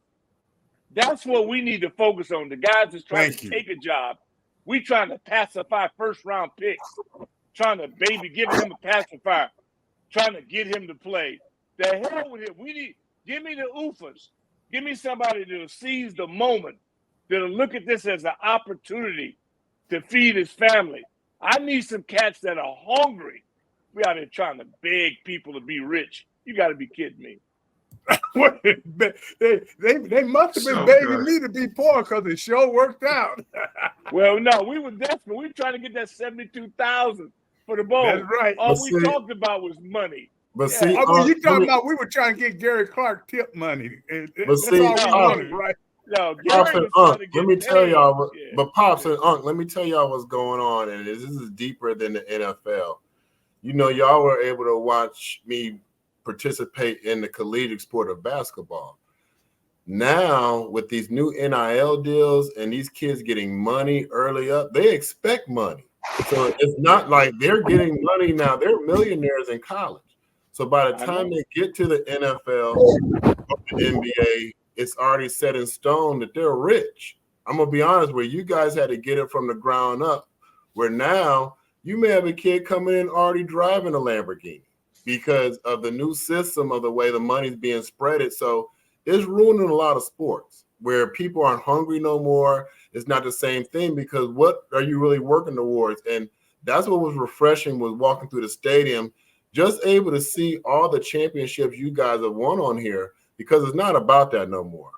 That's what we need to focus on. The guys that's trying to take a job. We trying to pacify first-round picks, trying to give him a pacifier, trying to get him to play. The hell with him. Give me the oofers. Give me somebody to seize the moment that'll look at this as an opportunity to feed his family. I need some cats that are hungry. We out here trying to beg people to be rich. You got to be kidding me. they must have been begging me to be poor because the show worked out. Well, no, we were desperate. We were trying to get that $72,000 for the bowl. That's right. All we talked about was money. But Yeah. see, I mean, you talking about we were trying to get Gary Clark tip money. That's see, all we wanted, right? No, Pops Gary and was trying Unc, to get let me paid. tell y'all what, Yeah. but Pops and Unc, let me tell y'all what's going on, and this is deeper than the NFL. You know, y'all were able to watch me participate in the collegiate sport of basketball. Now, with these new NIL deals and these kids getting money early up, they expect money. So it's not like they're getting money now. They're millionaires in college. So by the time they get to the NFL or the NBA, it's already set in stone that they're rich. I'm going to be honest with you. You guys had to get it from the ground up, where now you may have a kid coming in already driving a Lamborghini because of the new system of the way the money's being spreaded. So it's ruining a lot of sports where people aren't hungry no more. It's not the same thing because what are you really working towards? And that's what was refreshing was walking through the stadium, just able to see all the championships you guys have won on here, because it's not about that no more.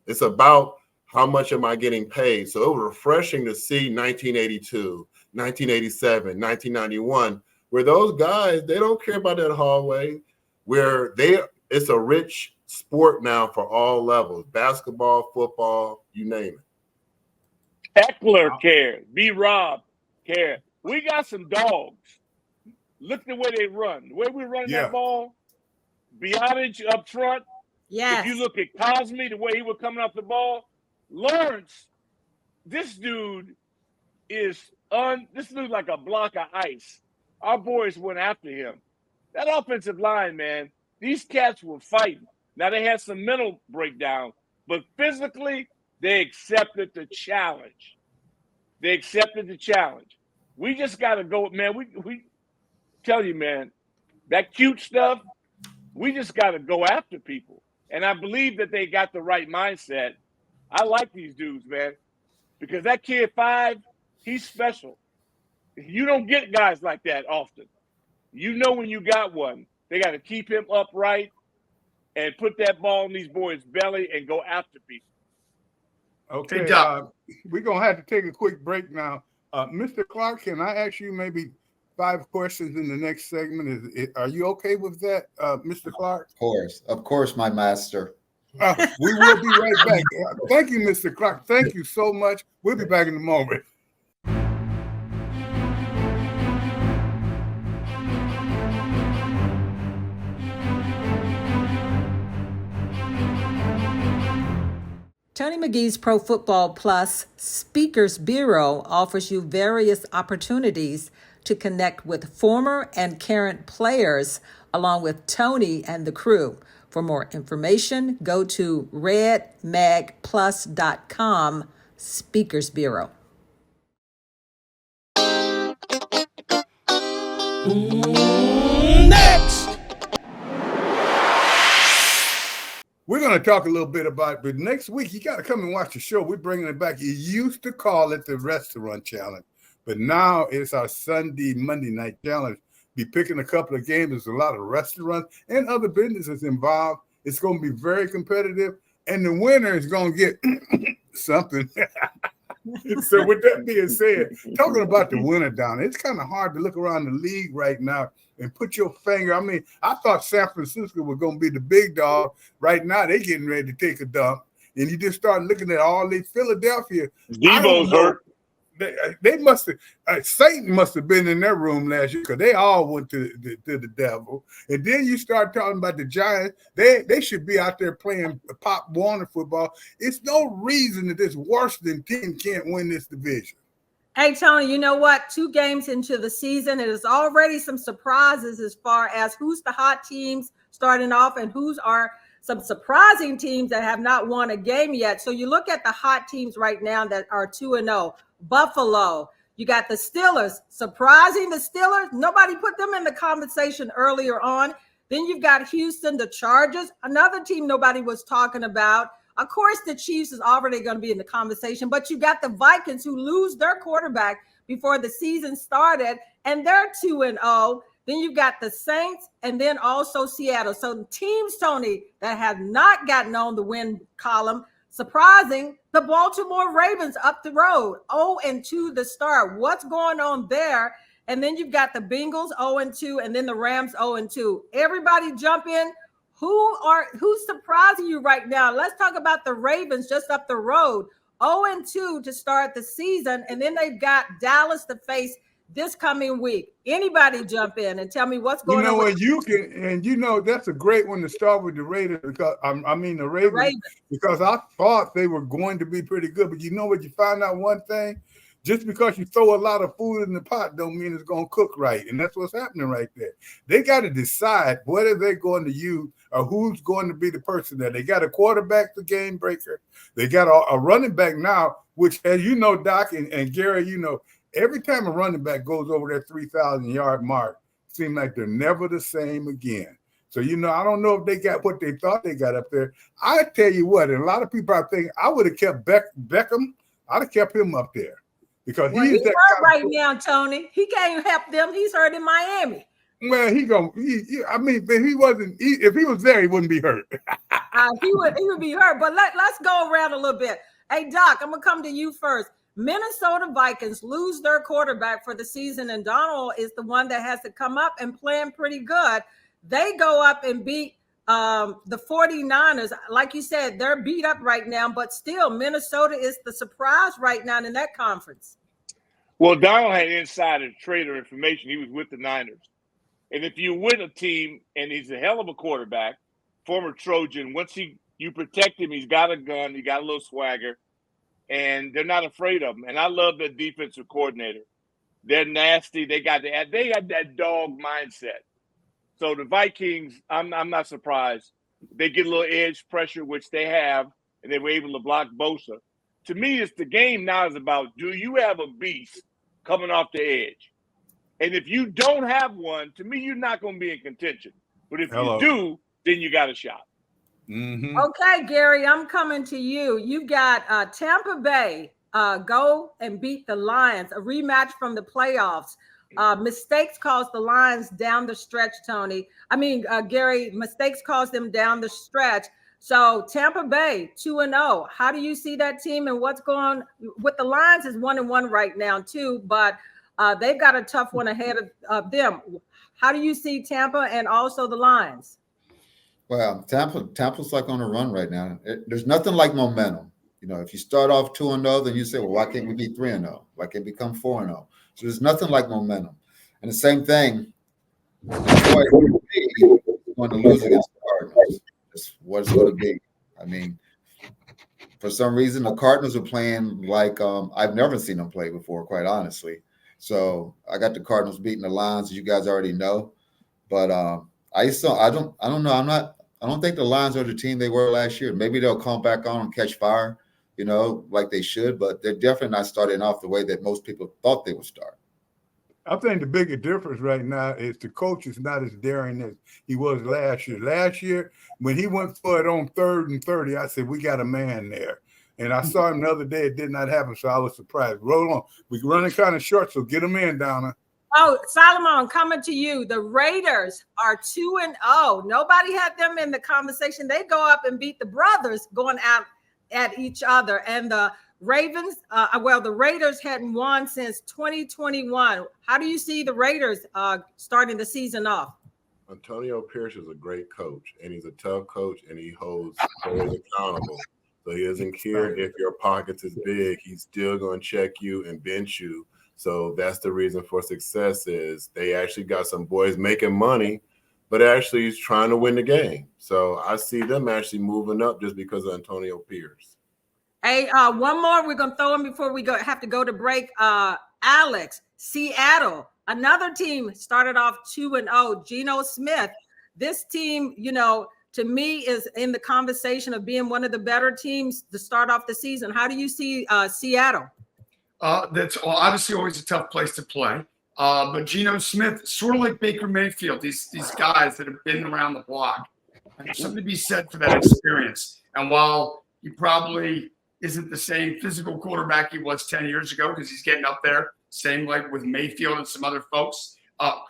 It's about how much am I getting paid? So it was refreshing to see 1982, 1987, 1991, where those guys, they don't care about that hallway, where it's a rich sport now for all levels, basketball, football, you name it. Eckler cares. B-Rob cares. We got some dogs. Look the way they run. The way we're running that ball, Bionage up front. Yes. If you look at Cosme, the way he was coming off the ball, Lawrence, this dude is like a block of ice. Our boys went after him. That offensive line, man, these cats were fighting. Now they had some mental breakdown, but physically they accepted the challenge. They accepted the challenge. We just got to go, man. We tell you, man, that cute stuff, we just got to go after people. And I believe that they got the right mindset. I like these dudes, man, because that kid 5, he's special. You don't get guys like that often. You know when you got one, they got to keep him upright and put that ball in these boys' belly and go after people. Okay, we're going to have to take a quick break now. Mr. Clark, can I ask you maybe 5 questions in the next segment? Are you okay with that, Mr. Clark? Of course, my master. We will be right back. Thank you, Mr. Clark. Thank you so much. We'll be back in a moment. Tony McGee's Pro Football Plus Speakers Bureau offers you various opportunities to connect with former and current players along with Tony and the crew. For more information, go to redmagplus.com Speakers Bureau. Next. We're going to talk a little bit about it, but next week, you got to come and watch the show. We're bringing it back. You used to call it the Restaurant Challenge, but now it's our Monday night challenge. Be picking a couple of games. There's a lot of restaurants and other businesses involved. It's going to be very competitive, and the winner is going to get something. So with that being said, talking about the winner, Donna, it's kind of hard to look around the league right now and put your finger. I mean, I thought San Francisco was going to be the big dog. Right now, they're getting ready to take a dump. And you just start looking at all these Philadelphia. Debo's hurt. They must have, Satan must have been in their room last year because they all went to the devil. And then you start talking about the Giants. They should be out there playing Pop Warner football. It's no reason that this Washington team can't win this division. Hey, Tony, you know what? 2 games into the season, it is already some surprises as far as who's the hot teams starting off and who's are some surprising teams that have not won a game yet. So you look at the hot teams right now that are 2-0. Buffalo, you got the Steelers, surprising the Steelers. Nobody put them in the conversation earlier on. Then you've got Houston, the Chargers, another team nobody was talking about. Of course, the Chiefs is already going to be in the conversation, but you got the Vikings who lose their quarterback before the season started, and they're 2-0. Then you've got the Saints and then also Seattle. So teams, Tony, that have not gotten on the win column. Surprising, the Baltimore Ravens up the road, 0-2 to start. What's going on there? And then you've got the Bengals 0-2, and then the Rams 0-2. Everybody jump in. Who's surprising you right now? Let's talk about the Ravens just up the road, 0-2 to start the season, and then they've got Dallas to face this coming week. Anybody jump in and tell me what's going on? You can, and that's a great one to start with the Raiders because the Ravens, because I thought they were going to be pretty good. But you know what? You find out one thing: just because you throw a lot of food in the pot, don't mean it's going to cook right, and that's what's happening right there. They got to decide whether they're going to use or who's going to be the person there. They got a quarterback, the game breaker. They got a running back now, which, as you know, Doc and Gary, every time a running back goes over that 3,000-yard mark, it seems like they're never the same again. So, I don't know if they got what they thought they got up there. I tell you what, and a lot of people are thinking, I would have kept Beckham. I'd have kept him up there because he's hurt right now, Tony. He can't help them. He's hurt in Miami. Well, if he was there, he wouldn't be hurt. He would be hurt. But let's go around a little bit. Hey, Doc, I'm going to come to you first. Minnesota Vikings lose their quarterback for the season, and Donna is the one that has to come up and playing pretty good. They go up and beat the 49ers. Like you said, they're beat up right now, but still Minnesota is the surprise right now in that conference. Well, Donald had insider trader information. He was with the Niners. And if you win a team, and he's a hell of a quarterback, former Trojan, once you protect him, he's got a gun, he got a little swagger, and they're not afraid of him. And I love their defensive coordinator. They're nasty. They got that dog mindset. So the Vikings, I'm not surprised. They get a little edge pressure, which they have, and they were able to block Bosa. To me, the game now is about, do you have a beast coming off the edge? And if you don't have one, to me, you're not going to be in contention. But if you do, then you got a shot. Mm-hmm. Okay, Gary, I'm coming to you. You got Tampa Bay go and beat the Lions, a rematch from the playoffs. Mistakes caused the Lions down the stretch, Tony. Gary, mistakes caused them down the stretch. So Tampa Bay 2-0. How do you see that team and what's going on with the Lions? Is 1-1 right now too, but they've got a tough one ahead of them. How do you see Tampa and also the Lions? Well, Tampa's like on a run right now. There's nothing like momentum. If you start off 2-0, then you say, well, why can't we be 3-0? Why can't we become 4-0? So there's nothing like momentum. And the same thing, Detroit is going to lose against the Cardinals. That's what it's going to be. For some reason, the Cardinals are playing like I've never seen them play before, quite honestly. So I got the Cardinals beating the Lions, as you guys already know. But I don't know. I don't think the Lions are the team they were last year. Maybe they'll come back on and catch fire, like they should. But they're definitely not starting off the way that most people thought they would start. I think the biggest difference right now is the coach is not as daring as he was last year. Last year, when he went for it on 3rd and 30, I said, we got a man there. And I saw him the other day. It did not happen, so I was surprised. Roll on. We're running kind of short, so get him in, Donna. Oh, Solomon, coming to you. The Raiders are 2-0. Nobody had them in the conversation. They go up and beat the brothers going out at each other. And the Ravens, the Raiders hadn't won since 2021. How do you see the Raiders starting the season off? Antonio Pierce is a great coach, and he's a tough coach, and he holds players accountable. So he doesn't care if your pockets is big. He's still going to check you and bench you. So that's the reason for success is they actually got some boys making money, but actually he's trying to win the game. So I see them actually moving up just because of Antonio Pierce. Hey, one more we're going to throw in before we have to go to break. Alex, Seattle, another team started off 2-0. Geno Smith. This team, to me is in the conversation of being one of the better teams to start off the season. How do you see Seattle? That's obviously always a tough place to play. But Geno Smith, sort of like Baker Mayfield, these guys that have been around the block. And there's something to be said for that experience. And while He probably isn't the same physical quarterback he was 10 years ago because he's getting up there. Same like with Mayfield and some other folks.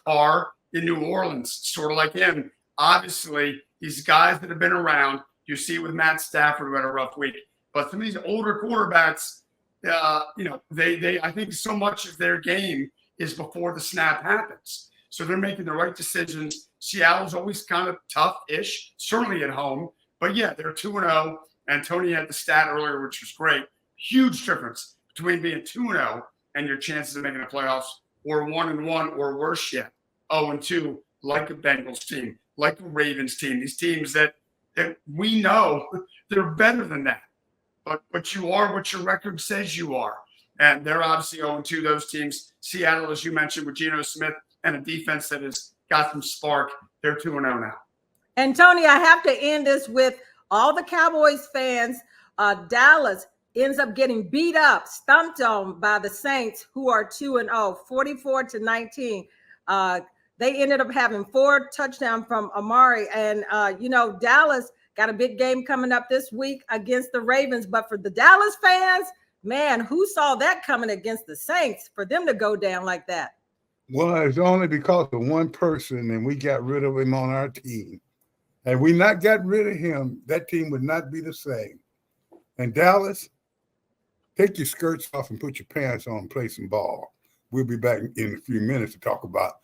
Carr in New Orleans, sort of like him. Obviously, these guys that have been around, you see with Matt Stafford who had a rough week. But some of these older quarterbacks, they I think so much of their game is before the snap happens. So they're making the right decisions. Seattle's always kind of tough-ish, certainly at home. But yeah, they're 2-0. And Tony had the stat earlier, which was great. Huge difference between being 2-0 and your chances of making the playoffs, or 1-1, or worse yet, 0-2, like a Bengals team, like a Ravens team. These teams that we know they're better than that. But you are what your record says you are. And they're obviously 0-2, those teams. Seattle, as you mentioned, with Geno Smith and a defense that has got some spark, they're 2-0 now. And Tony, I have to end this with all the Cowboys fans. Dallas ends up getting beat up, stumped on by the Saints, who are 2-0, 44-19. They ended up having 4 touchdowns from Amari. And, Dallas got a big game coming up this week against the Ravens. But for the Dallas fans, man, who saw that coming against the Saints for them to go down like that? Well, it's only because of one person, and we got rid of him on our team. And we not got rid of him, that team would not be the same. And Dallas, take your skirts off and put your pants on and play some ball. We'll be back in a few minutes to talk about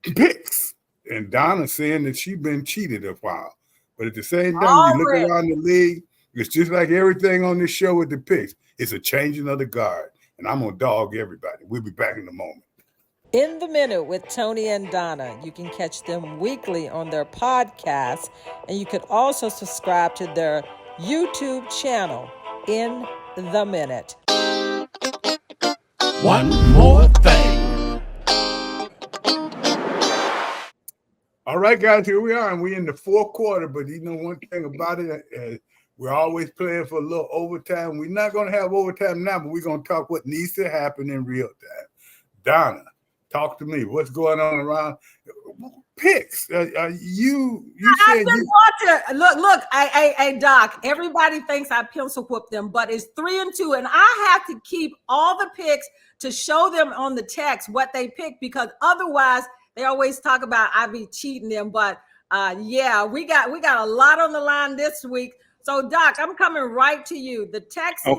picks. And Donna saying that she's been cheated a while. But at the same time, you look around the league, it's just like everything on this show with the picks. It's a changing of the guard. And I'm going to dog everybody. We'll be back in a moment. In the Minute with Tony and Donna. You can catch them weekly on their podcast, and you can also subscribe to their YouTube channel, In the Minute. One more thing. All right, guys, here we are, and we're in the fourth quarter, but you know one thing about it, we're always playing for a little overtime. We're not going to have overtime now, but we're going to talk what needs to happen in real time. Donna, talk to me. What's going on around picks? You said look. Hey, Doc. Everybody thinks I pencil whoop them, but it's 3-2, and I have to keep all the picks to show them on the text what they pick, because otherwise they always talk about I be cheating them. But we got a lot on the line this week. So Doc, I'm coming right to you. The Texans,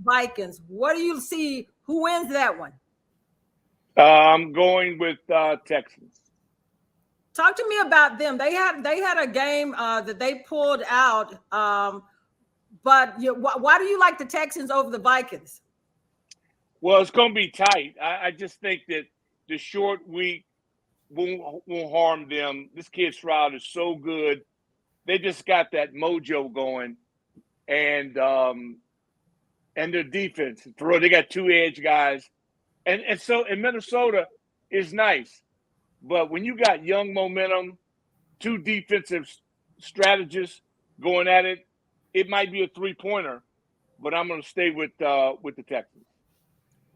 Vikings. What do you see? Who wins that one? I'm going with Texans. Talk to me about them. They had a game that they pulled out. But why do you like the Texans over the Vikings? Well, it's going to be tight. I just think that the short week won't harm them. This kid Stroud is so good. They just got that mojo going, and their defense. They got 2 edge guys. And so in Minnesota is nice. But when you got young momentum, 2 defensive strategists going at it, it might be a 3-pointer, but I'm going to stay with the Texans.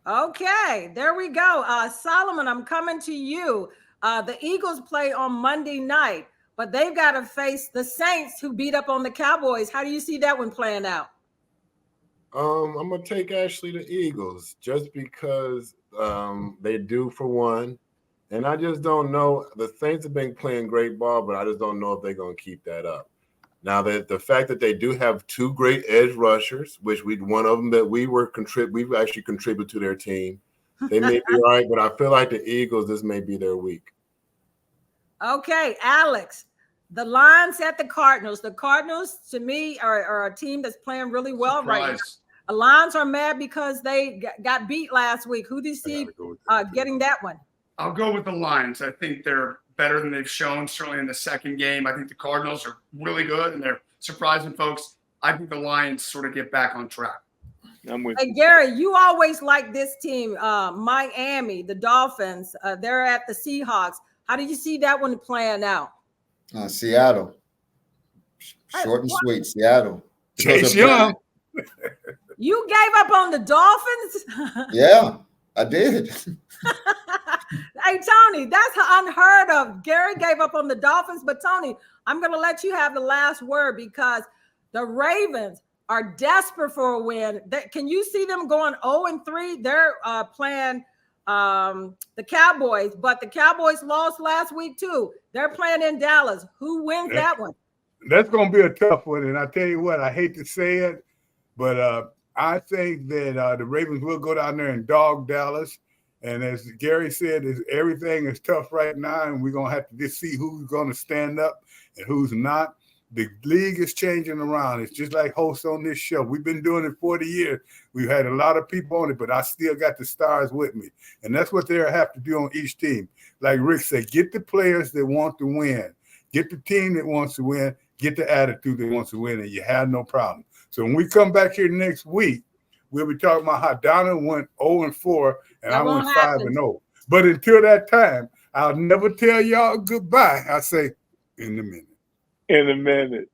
Okay, there we go. Solomon, I'm coming to you. The Eagles play on Monday night, but they've got to face the Saints, who beat up on the Cowboys. How do you see that one playing out? I'm gonna take actually the Eagles just because they do for one, and I just don't know. The Saints have been playing great ball, but I just don't know if they're gonna keep that up. Now that the fact that they do have 2 great edge rushers, which one of them that we've actually contributed to their team. They may be all right, but I feel like the Eagles, this may be their week. Okay, Alex. The Lions at the Cardinals. The Cardinals, to me, are a team that's playing really well right now. The Lions are mad because they got beat last week. Who do you see getting that one? I'll go with the Lions. I think they're better than they've shown, certainly in the second game. I think the Cardinals are really good, and they're surprising folks. I think the Lions sort of get back on track. I'm with you. Gary, you always like this team, Miami, the Dolphins. They're at the Seahawks. How do you see that one playing out? Seattle. Short and sweet, Seattle. Chase Young. You gave up on the Dolphins? Yeah, I did. Hey, Tony, that's unheard of. Gary gave up on the Dolphins, but Tony, I'm going to let you have the last word because the Ravens are desperate for a win. Can you see them going 0-3? They're playing the Cowboys, but the Cowboys lost last week too. They're playing in Dallas. Who wins that one? That's going to be a tough one. And I tell you what, I hate to say it, but I think that the Ravens will go down there and dog Dallas. And as Gary said, everything is tough right now, and we're going to have to just see who's going to stand up and who's not. The league is changing around. It's just like hosts on this show. We've been doing it 40 years. We've had a lot of people on it, but I still got the stars with me. And that's what they have to do on each team. Like Rick said, get the players that want to win. Get the team that wants to win. Get the attitude that wants to win, and you have no problem. So when we come back here next week, we'll be talking about how Donna went 0-4 and I went 5-0. But until that time, I'll never tell y'all goodbye. I'll say in a minute. In a minute.